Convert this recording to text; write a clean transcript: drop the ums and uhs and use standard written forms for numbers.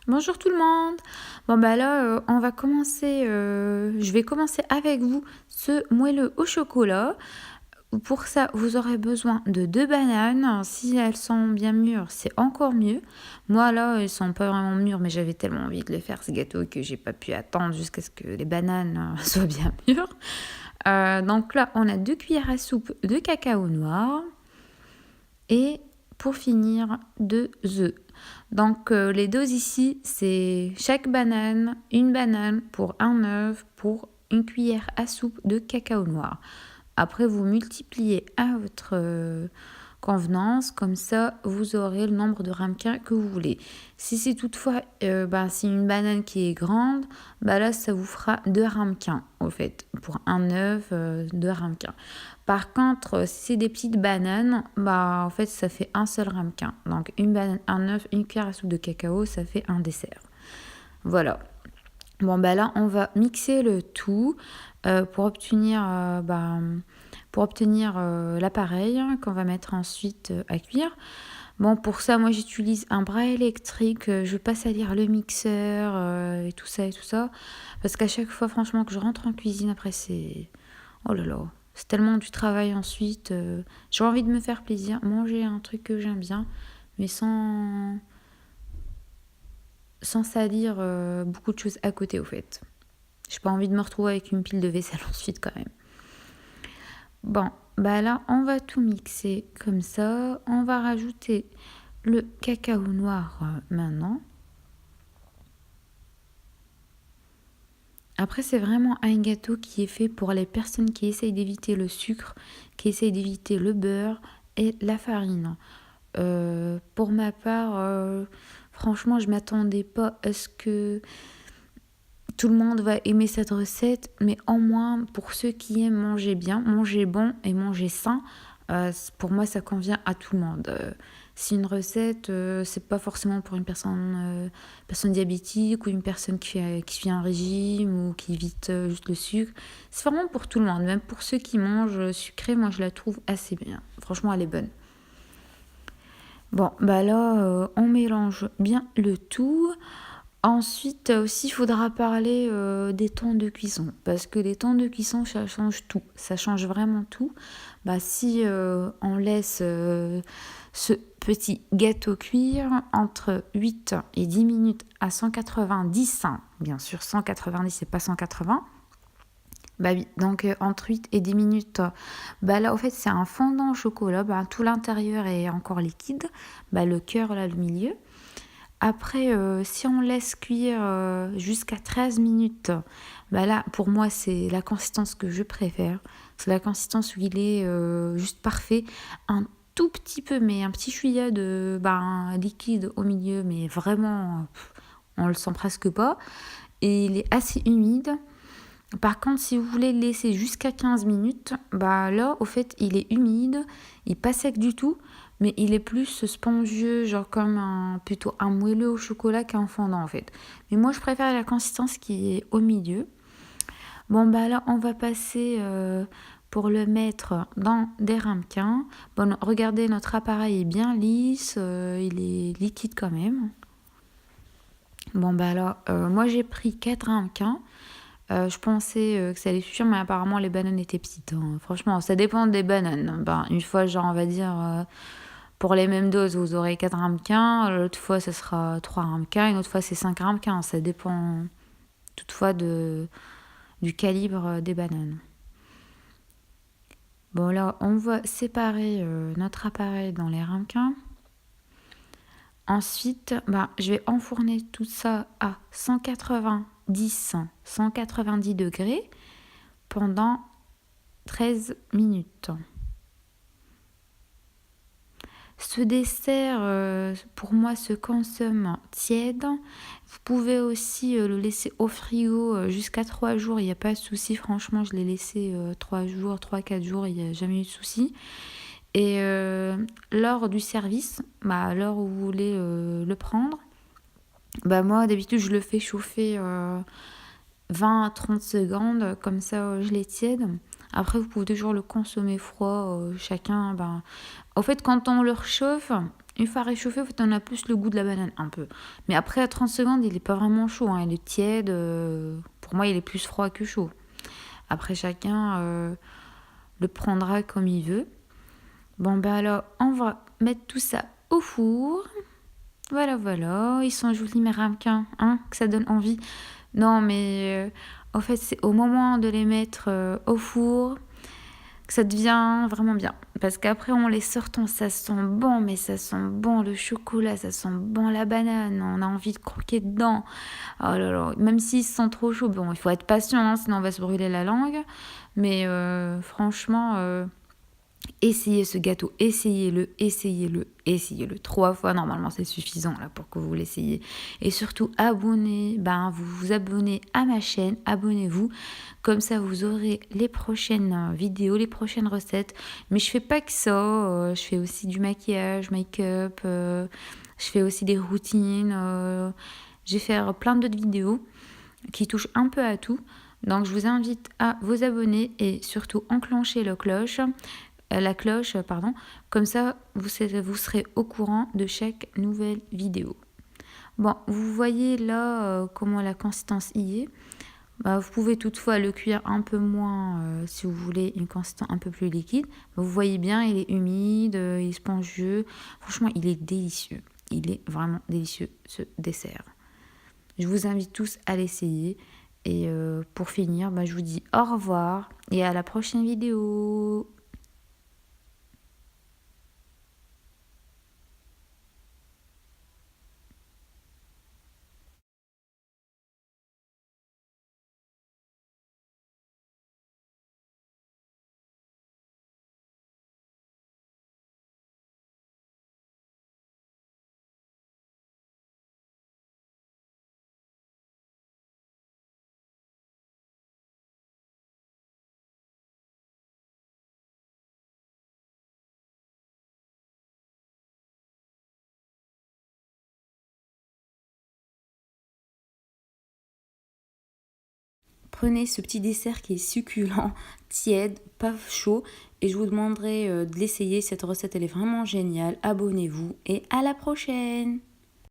Bonjour tout le monde. Bon bah là, on va commencer. Je vais commencer avec vous ce moelleux au chocolat. Pour ça, vous aurez besoin de 2 bananes. Si elles sont bien mûres, c'est encore mieux. Moi là, elles sont pas vraiment mûres, mais j'avais tellement envie de les faire ce gâteau que j'ai pas pu attendre jusqu'à ce que les bananes soient bien mûres. Donc là, on a 2 cuillères à soupe de cacao noir et pour finir 2 œufs. Donc les doses ici, c'est chaque banane, une banane pour un œuf pour une cuillère à soupe de cacao noir. Après, vous multipliez à votre convenance, comme ça, vous aurez le nombre de ramequins que vous voulez. Si c'est toutefois c'est une banane qui est grande, là, ça vous fera 2 ramequins, au fait, pour un œuf, 2 ramequins. Par contre, si c'est des petites bananes, en fait, ça fait un seul ramequin. Donc, une banane, un œuf, une cuillère à soupe de cacao, ça fait un dessert. Voilà. Bon, là, on va mixer le tout pour obtenir, l'appareil qu'on va mettre ensuite à cuire. Bon, pour ça, moi, j'utilise un bras électrique. Je ne veux pas salir le mixeur et tout ça et tout ça. Parce qu'à chaque fois, franchement, que je rentre en cuisine, après, c'est... Oh là là, c'est tellement du travail ensuite. J'ai envie de me faire plaisir, manger un truc que j'aime bien, mais sans salir beaucoup de choses à côté, au fait. J'ai pas envie de me retrouver avec une pile de vaisselle ensuite, quand même. Bon, là, on va tout mixer comme ça. On va rajouter le cacao noir maintenant. Après, c'est vraiment un gâteau qui est fait pour les personnes qui essayent d'éviter le sucre, qui essayent d'éviter le beurre et la farine. Pour ma part, franchement, je m'attendais pas à ce que tout le monde va aimer cette recette, mais au moins pour ceux qui aiment manger bien, manger bon et manger sain, pour moi ça convient à tout le monde. Si une recette, c'est pas forcément pour une personne diabétique ou une personne qui fait un régime ou qui évite juste le sucre, c'est vraiment pour tout le monde. Même pour ceux qui mangent sucré, moi je la trouve assez bien. Franchement, elle est bonne. Bon, là, on mélange bien le tout. Ensuite, aussi, il faudra parler des temps de cuisson. Parce que les temps de cuisson, ça change tout. Ça change vraiment tout. Si on laisse ce petit gâteau cuire entre 8 et 10 minutes à 190, hein, bien sûr 190, c'est pas 180. Oui, donc entre 8 et 10 minutes, là, au fait, c'est un fondant au chocolat. Tout l'intérieur est encore liquide. Le cœur, là, le milieu. Après, si on laisse cuire jusqu'à 13 minutes, là, pour moi, c'est la consistance que je préfère. C'est la consistance où il est juste parfait. Un tout petit peu, mais un petit chouïa de liquide au milieu, mais vraiment, on le sent presque pas. Et il est assez humide. Par contre, si vous voulez le laisser jusqu'à 15 minutes, là, au fait, il est humide, il n'est pas sec du tout, mais il est plus spongieux, genre comme plutôt un moelleux au chocolat qu'un fondant, en fait. Mais moi, je préfère la consistance qui est au milieu. Bon, là, on va passer pour le mettre dans des ramequins. Bon, regardez, notre appareil est bien lisse, il est liquide quand même. Bon, là, moi, j'ai pris 4 ramequins. Je pensais que ça allait suffire, mais apparemment les bananes étaient petites, hein. Franchement, ça dépend des bananes. Une fois, genre, on va dire, pour les mêmes doses, vous aurez 4 ramequins. L'autre fois, ça sera 3 ramequins. Une autre fois, c'est 5 ramequins. Ça dépend toutefois du calibre des bananes. Bon, là, on va séparer notre appareil dans les ramequins. Ensuite, je vais enfourner tout ça à 190 degrés pendant 13 minutes. Ce dessert, pour moi, se consomme tiède. Vous pouvez aussi le laisser au frigo jusqu'à 3 jours. Il n'y a pas de souci. Franchement, je l'ai laissé 3 jours, 3-4 jours. Il n'y a jamais eu de souci. Et lors du service, à l'heure où vous voulez le prendre, moi, d'habitude, je le fais chauffer 20 à 30 secondes. Comme ça, je les tiède. Après, vous pouvez toujours le consommer froid. Chacun, ben... En fait, quand on le réchauffe, une fois réchauffé, en fait, on a plus le goût de la banane, un peu. Mais après, à 30 secondes, il n'est pas vraiment chaud, hein, il est tiède. Pour moi, il est plus froid que chaud. Après, chacun le prendra comme il veut. Bon, ben alors, on va mettre tout ça au four. Voilà, voilà. Ils sont jolis, mes ramequins, hein, que ça donne envie. Non, mais en fait, c'est au moment de les mettre au four que ça devient vraiment bien. Parce qu'après, on les sortant, ça sent bon, mais ça sent bon le chocolat, ça sent bon la banane. On a envie de croquer dedans. Oh là là, même s'ils sont trop chauds, bon, il faut être patient, hein, sinon on va se brûler la langue. Mais franchement, essayez ce gâteau, essayez-le, essayez-le, essayez-le 3 fois. Normalement, c'est suffisant là pour que vous l'essayiez. Et surtout, vous vous abonnez à ma chaîne, abonnez-vous. Comme ça, vous aurez les prochaines vidéos, les prochaines recettes. Mais je fais pas que ça. Je fais aussi du maquillage, make-up. Je fais aussi des routines. Je vais faire plein d'autres vidéos qui touchent un peu à tout. Donc, je vous invite à vous abonner et surtout enclencher la cloche, comme ça vous serez au courant de chaque nouvelle vidéo. Bon, vous voyez là comment la consistance y est. Vous pouvez toutefois le cuire un peu moins si vous voulez une consistance un peu plus liquide. Vous voyez bien, il est humide, il est spongieux. Franchement, il est délicieux. Il est vraiment délicieux ce dessert. Je vous invite tous à l'essayer. Et pour finir, je vous dis au revoir et à la prochaine vidéo. Prenez ce petit dessert qui est succulent, tiède, pas chaud, et je vous demanderai de l'essayer. Cette recette, elle est vraiment géniale. Abonnez-vous et à la prochaine!